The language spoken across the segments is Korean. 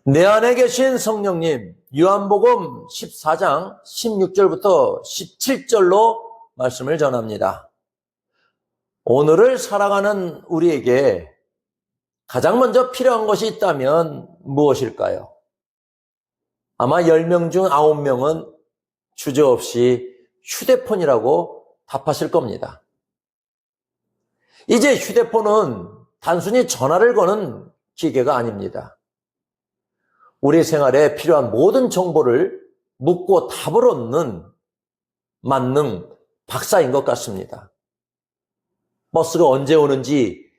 내 안에 계신 성령님, 요한복음 14장 16절부터 17절로 말씀을 전합니다. 오늘을 살아가는 우리에게 가장 먼저 필요한 것이 있다면 무엇일까요? 아마 10명 중 9명은 주저없이 휴대폰이라고 답하실 겁니다. 이제 휴대폰은 단순히 전화를 거는 기계가 아닙니다. 우리 생활에 필요한 모든 정보를 묻고 답을 얻는 만능 박사인 것 같습니다. 버스가 언제 오는지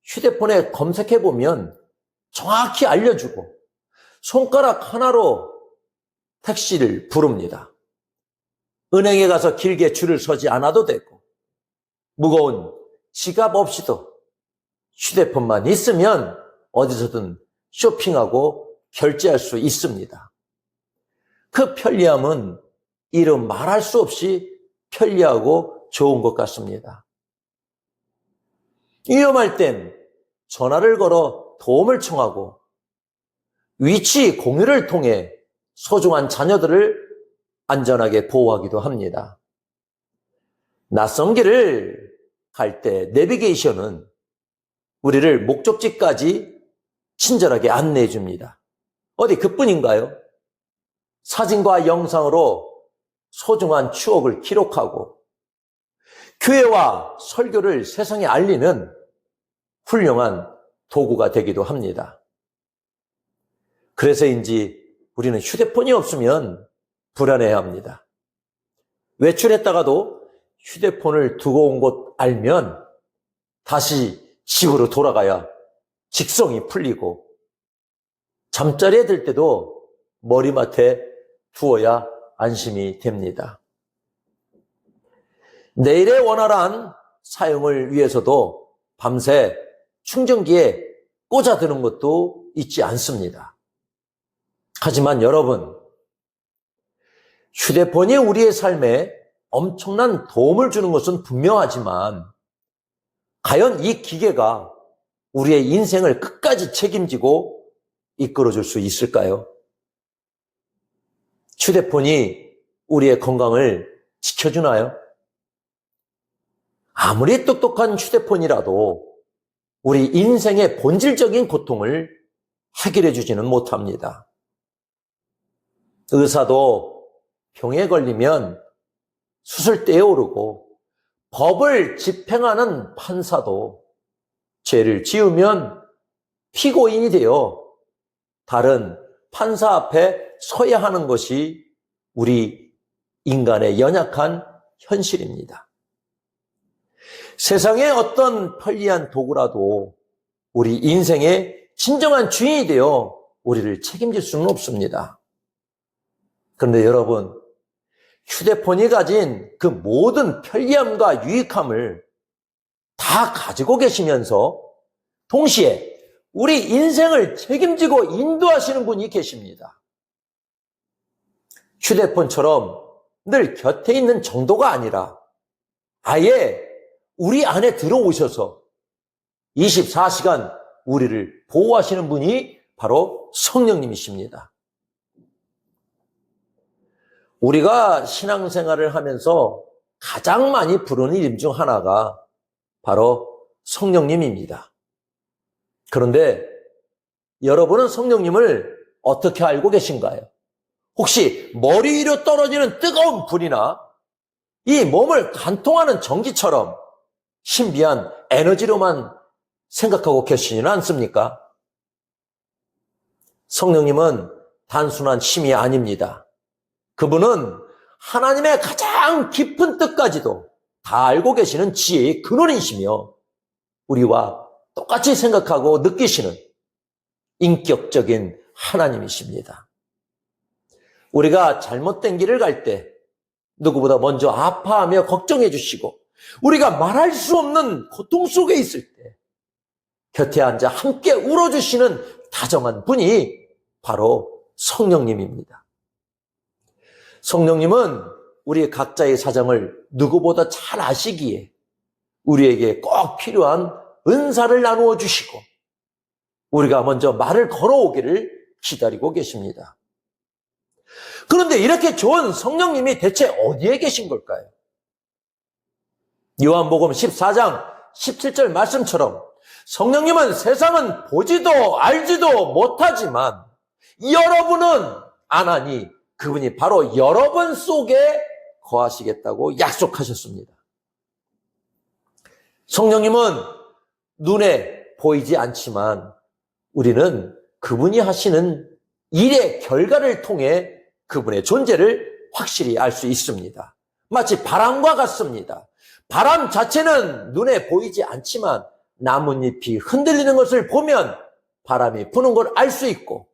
휴대폰에 검색해보면 정확히 알려주고 손가락 하나로 택시를 부릅니다. 은행에 가서 길게 줄을 서지 않아도 되고 무거운 지갑 없이도 휴대폰만 있으면 어디서든 쇼핑하고 결제할 수 있습니다. 그 편리함은 이름 말할 수 없이 편리하고 좋은 것 같습니다. 위험할 땐 전화를 걸어 도움을 청하고 위치 공유를 통해 소중한 자녀들을 안전하게 보호하기도 합니다. 낯선 길을 갈 때 내비게이션은 우리를 목적지까지 친절하게 안내해 줍니다. 어디 그뿐인가요? 사진과 영상으로 소중한 추억을 기록하고 교회와 설교를 세상에 알리는 훌륭한 도구가 되기도 합니다. 그래서인지 우리는 휴대폰이 없으면 불안해합니다. 외출했다가도 휴대폰을 두고 온 곳 알면 다시 집으로 돌아가야 직성이 풀리고 잠자리에 들 때도 머리맡에 두어야 안심이 됩니다. 내일의 원활한 사용을 위해서도 밤새 충전기에 꽂아두는 것도 있지 않습니다. 하지만 여러분, 휴대폰이 우리의 삶에 엄청난 도움을 주는 것은 분명하지만 과연 이 기계가 우리의 인생을 끝까지 책임지고 이끌어줄 수 있을까요? 휴대폰이 우리의 건강을 지켜주나요? 아무리 똑똑한 휴대폰이라도 우리 인생의 본질적인 고통을 해결해 주지는 못합니다. 의사도 병에 걸리면 수술대에 오르고 법을 집행하는 판사도 죄를 지으면 피고인이 되어 다른 판사 앞에 서야 하는 것이 우리 인간의 연약한 현실입니다. 세상의 어떤 편리한 도구라도 우리 인생의 진정한 주인이 되어 우리를 책임질 수는 없습니다. 그런데 여러분, 휴대폰이 가진 그 모든 편리함과 유익함을 다 가지고 계시면서 동시에 우리 인생을 책임지고 인도하시는 분이 계십니다. 휴대폰처럼 늘 곁에 있는 정도가 아니라 아예 우리 안에 들어오셔서 24시간 우리를 보호하시는 분이 바로 성령님이십니다. 우리가 신앙생활을 하면서 가장 많이 부르는 이름 중 하나가 바로 성령님입니다. 그런데 여러분은 성령님을 어떻게 알고 계신가요? 혹시 머리 위로 떨어지는 뜨거운 불이나 이 몸을 관통하는 전기처럼 신비한 에너지로만 생각하고 계시지는 않습니까? 성령님은 단순한 힘이 아닙니다. 그분은 하나님의 가장 깊은 뜻까지도 다 알고 계시는 지혜의 근원이시며 우리와 똑같이 생각하고 느끼시는 인격적인 하나님이십니다. 우리가 잘못된 길을 갈 때 누구보다 먼저 아파하며 걱정해 주시고 우리가 말할 수 없는 고통 속에 있을 때 곁에 앉아 함께 울어주시는 다정한 분이 바로 성령님입니다. 성령님은 우리 각자의 사정을 누구보다 잘 아시기에 우리에게 꼭 필요한 은사를 나누어 주시고 우리가 먼저 말을 걸어오기를 기다리고 계십니다. 그런데 이렇게 좋은 성령님이 대체 어디에 계신 걸까요? 요한복음 14장 17절 말씀처럼 성령님은 세상은 보지도 알지도 못하지만 여러분은 아나니 그분이 바로 여러분 속에 거하시겠다고 약속하셨습니다. 성령님은 눈에 보이지 않지만 우리는 그분이 하시는 일의 결과를 통해 그분의 존재를 확실히 알 수 있습니다. 마치 바람과 같습니다. 바람 자체는 눈에 보이지 않지만 나뭇잎이 흔들리는 것을 보면 바람이 부는 걸 알 수 있고,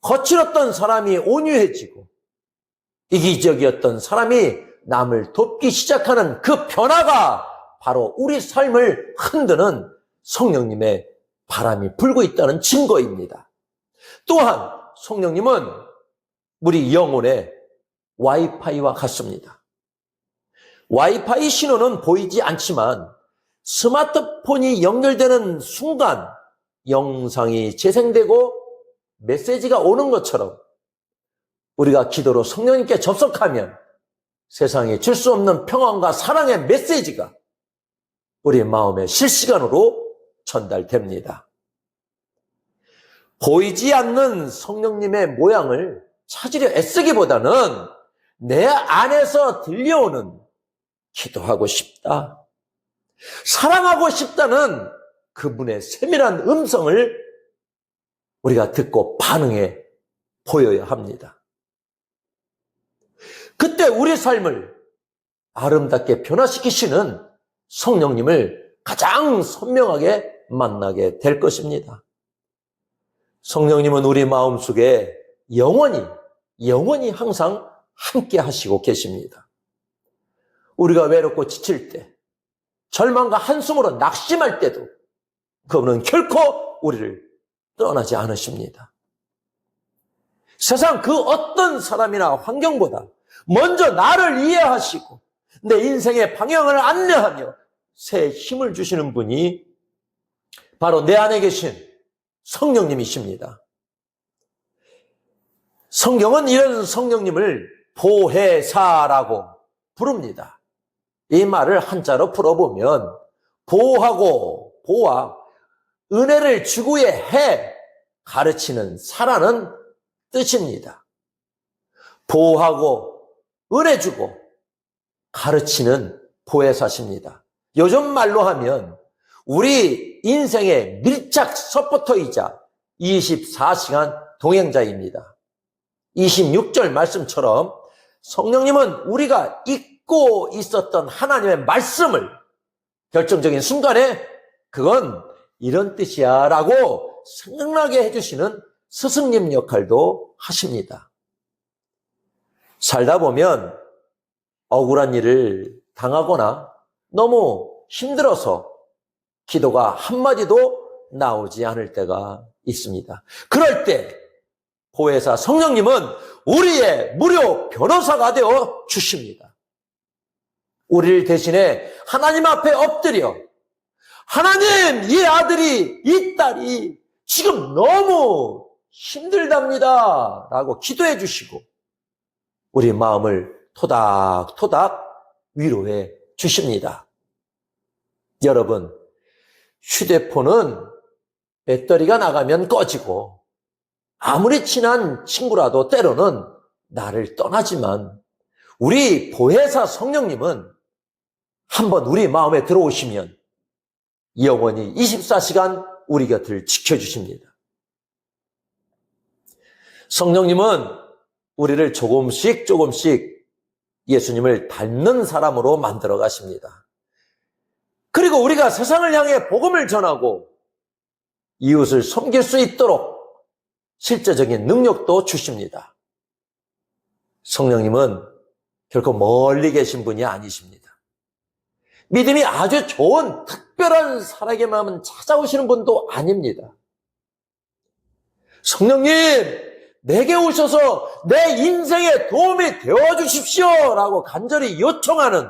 거칠었던 사람이 온유해지고 이기적이었던 사람이 남을 돕기 시작하는 그 변화가 바로 우리 삶을 흔드는 성령님의 바람이 불고 있다는 증거입니다. 또한 성령님은 우리 영혼의 와이파이와 같습니다. 와이파이 신호는 보이지 않지만 스마트폰이 연결되는 순간 영상이 재생되고 메시지가 오는 것처럼 우리가 기도로 성령님께 접속하면 세상에 줄 수 없는 평안과 사랑의 메시지가 우리 마음에 실시간으로 전달됩니다. 보이지 않는 성령님의 모양을 찾으려 애쓰기보다는 내 안에서 들려오는 기도하고 싶다, 사랑하고 싶다는 그분의 세밀한 음성을 우리가 듣고 반응해 보여야 합니다. 그때 우리 삶을 아름답게 변화시키시는 성령님을 가장 선명하게 만나게 될 것입니다. 성령님은 우리 마음속에 영원히 항상 함께 하시고 계십니다. 우리가 외롭고 지칠 때, 절망과 한숨으로 낙심할 때도 그분은 결코 우리를 떠나지 않으십니다. 세상 그 어떤 사람이나 환경보다 먼저 나를 이해하시고 내 인생의 방향을 안내하며 새 힘을 주시는 분이 바로 내 안에 계신 성령님이십니다. 성경은 이런 성령님을 보혜사라고 부릅니다. 이 말을 한자로 풀어보면 보하고 보와 은혜를 주구의 해, 가르치는 사라는 뜻입니다. 보호하고 은혜 주고 가르치는 보혜사십니다. 요즘 말로 하면 우리 인생의 밀착 서포터이자 24시간 동행자입니다. 26절 말씀처럼 성령님은 우리가 잊고 있었던 하나님의 말씀을 결정적인 순간에 그건 이런 뜻이야 라고 생각나게 해주시는 스승님 역할도 하십니다. 살다 보면 억울한 일을 당하거나 너무 힘들어서 기도가 한마디도 나오지 않을 때가 있습니다. 그럴 때 보혜사 성령님은 우리의 무료 변호사가 되어 주십니다. 우리를 대신해 하나님 앞에 엎드려 하나님, 이 아들이, 이 딸이 지금 너무 힘들답니다 라고 기도해 주시고 우리 마음을 토닥토닥 위로해 주십니다. 여러분, 휴대폰은 배터리가 나가면 꺼지고 아무리 친한 친구라도 때로는 나를 떠나지만 우리 보혜사 성령님은 한번 우리 마음에 들어오시면 영원히 24시간 우리 곁을 지켜주십니다. 성령님은 우리를 조금씩 예수님을 닮는 사람으로 만들어 가십니다. 그리고 우리가 세상을 향해 복음을 전하고 이웃을 섬길 수 있도록 실제적인 능력도 주십니다. 성령님은 결코 멀리 계신 분이 아니십니다. 믿음이 아주 좋은 특별한 사람에게만 찾아오시는 분도 아닙니다. 성령님, 내게 오셔서 내 인생에 도움이 되어주십시오 라고 간절히 요청하는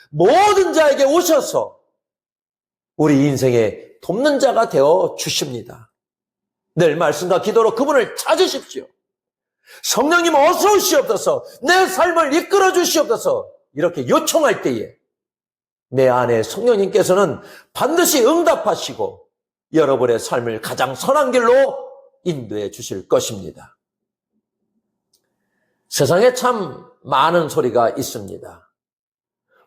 모든 자에게 오셔서 우리 인생에 돕는 자가 되어 주십니다. 늘 말씀과 기도로 그분을 찾으십시오. 성령님 어서 오시옵소서, 내 삶을 이끌어 주시옵소서, 이렇게 요청할 때에 내 안에 성령님께서는 반드시 응답하시고 여러분의 삶을 가장 선한 길로 인도해 주실 것입니다. 세상에 참 많은 소리가 있습니다.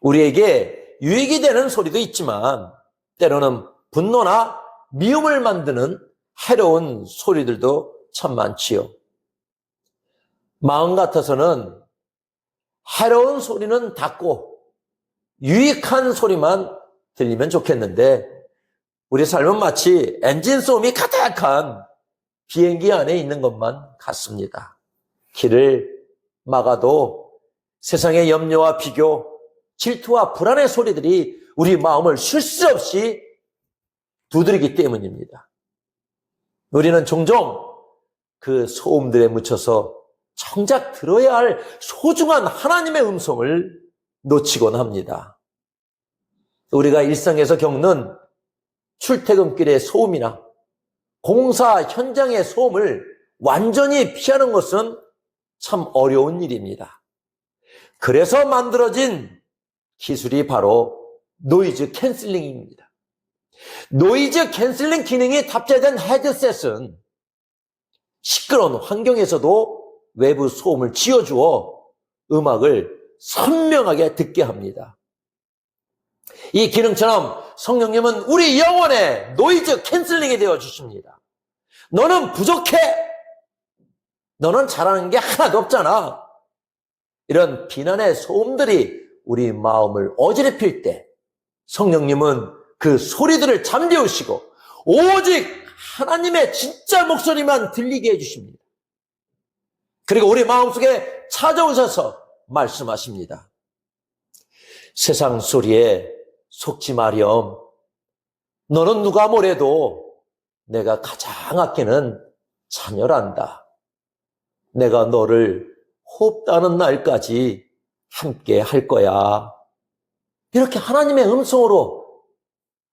우리에게 유익이 되는 소리도 있지만 때로는 분노나 미움을 만드는 해로운 소리들도 참 많지요. 마음 같아서는 해로운 소리는 닫고 유익한 소리만 들리면 좋겠는데 우리 삶은 마치 엔진 소음이 가득한 비행기 안에 있는 것만 같습니다. 길을 막아도 세상의 염려와 비교, 질투와 불안의 소리들이 우리 마음을 쉴 새 없이 두드리기 때문입니다. 우리는 종종 그 소음들에 묻혀서 정작 들어야 할 소중한 하나님의 음성을 놓치곤 합니다. 우리가 일상에서 겪는 출퇴근길의 소음이나 공사 현장의 소음을 완전히 피하는 것은 참 어려운 일입니다. 그래서 만들어진 기술이 바로 노이즈 캔슬링입니다. 노이즈 캔슬링 기능이 탑재된 헤드셋은 시끄러운 환경에서도 외부 소음을 지어주어 음악을 선명하게 듣게 합니다. 이 기능처럼 성령님은 우리 영혼에 노이즈 캔슬링이 되어 주십니다. 너는 부족해. 너는 잘하는 게 하나도 없잖아. 이런 비난의 소음들이 우리 마음을 어지럽힐 때 성령님은 그 소리들을 잠재우시고 오직 하나님의 진짜 목소리만 들리게 해주십니다. 그리고 우리 마음속에 찾아오셔서 말씀하십니다. 세상 소리에 속지 마렴. 너는 누가 뭐래도 내가 가장 아끼는 자녀란다. 내가 너를 호흡다는 날까지 함께 할 거야. 이렇게 하나님의 음성으로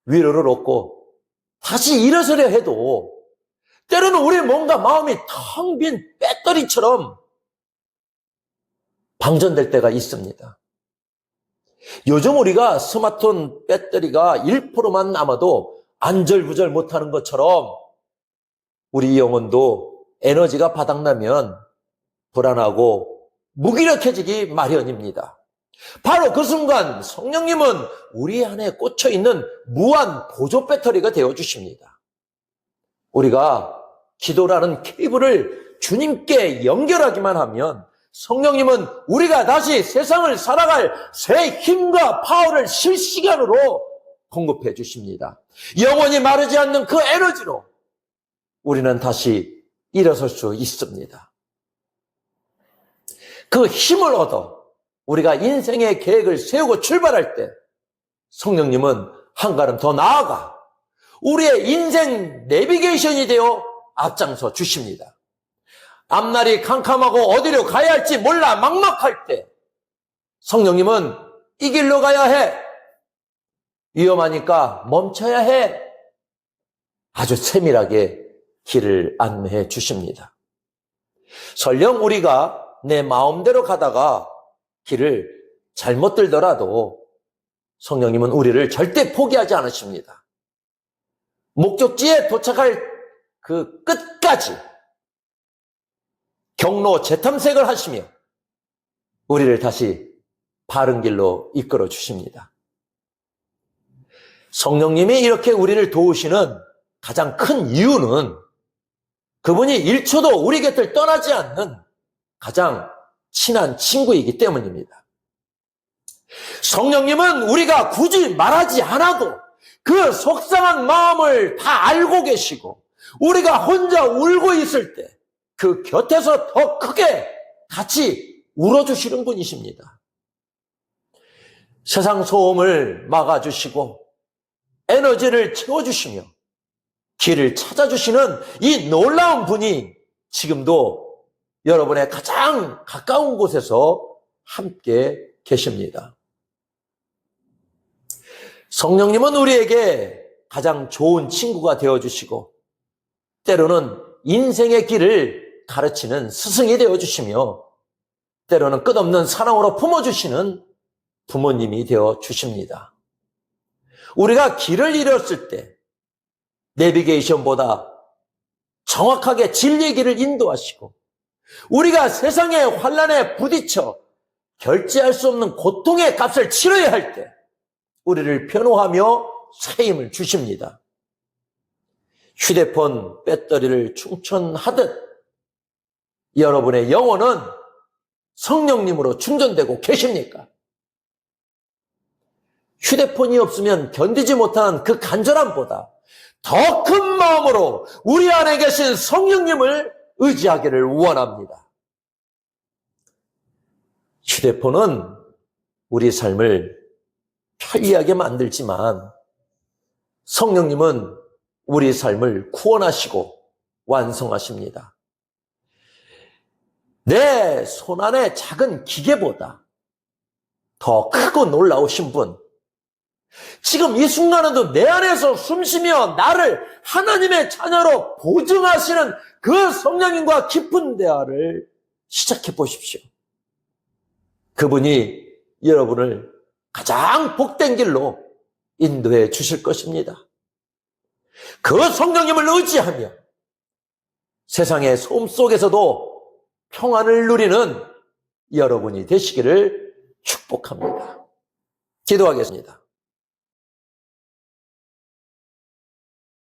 위로를 얻고 다시 일어서려 해도 때로는 우리 뭔가 마음이 텅 빈 배터리처럼 방전될 때가 있습니다. 요즘 우리가 스마트폰 배터리가 1%만 남아도 안절부절 못하는 것처럼 우리 영혼도 에너지가 바닥나면 불안하고 무기력해지기 마련입니다. 바로 그 순간 성령님은 우리 안에 꽂혀있는 무한 보조 배터리가 되어주십니다. 우리가 기도라는 케이블을 주님께 연결하기만 하면 성령님은 우리가 다시 세상을 살아갈 새 힘과 파워를 실시간으로 공급해 주십니다. 영원히 마르지 않는 그 에너지로 우리는 다시 일어설 수 있습니다. 그 힘을 얻어 우리가 인생의 계획을 세우고 출발할 때 성령님은 한 걸음 더 나아가 우리의 인생 내비게이션이 되어 앞장서 주십니다. 앞날이 캄캄하고 어디로 가야 할지 몰라 막막할 때 성령님은 이 길로 가야 해. 위험하니까 멈춰야 해. 아주 세밀하게 길을 안내해 주십니다. 설령 우리가 내 마음대로 가다가 길을 잘못 들더라도 성령님은 우리를 절대 포기하지 않으십니다. 목적지에 도착할 그 끝까지 경로 재탐색을 하시며 우리를 다시 바른 길로 이끌어 주십니다. 성령님이 이렇게 우리를 도우시는 가장 큰 이유는 그분이 1초도 우리 곁을 떠나지 않는 가장 친한 친구이기 때문입니다. 성령님은 우리가 굳이 말하지 않아도 그 속상한 마음을 다 알고 계시고 우리가 혼자 울고 있을 때 그 곁에서 더 크게 같이 울어주시는 분이십니다. 세상 소음을 막아주시고 에너지를 채워주시며 길을 찾아주시는 이 놀라운 분이 지금도 여러분의 가장 가까운 곳에서 함께 계십니다. 성령님은 우리에게 가장 좋은 친구가 되어주시고 때로는 인생의 길을 가르치는 스승이 되어주시며 때로는 끝없는 사랑으로 품어주시는 부모님이 되어주십니다. 우리가 길을 잃었을 때 내비게이션보다 정확하게 진리의 길을 인도하시고 우리가 세상의 환난에 부딪혀 결제할 수 없는 고통의 값을 치러야 할 때 우리를 변호하며 새 힘을 주십니다. 휴대폰 배터리를 충전하듯 여러분의 영혼은 성령님으로 충전되고 계십니까? 휴대폰이 없으면 견디지 못하는 그 간절함보다 더 큰 마음으로 우리 안에 계신 성령님을 의지하기를 원합니다. 휴대폰은 우리 삶을 편리하게 만들지만 성령님은 우리 삶을 구원하시고 완성하십니다. 내 손안의 작은 기계보다 더 크고 놀라우신 분, 지금 이 순간에도 내 안에서 숨쉬며 나를 하나님의 자녀로 보증하시는 그 성령님과 깊은 대화를 시작해 보십시오. 그분이 여러분을 가장 복된 길로 인도해 주실 것입니다. 그 성령님을 의지하며 세상의 소음 속에서도 평안을 누리는 여러분이 되시기를 축복합니다. 기도하겠습니다.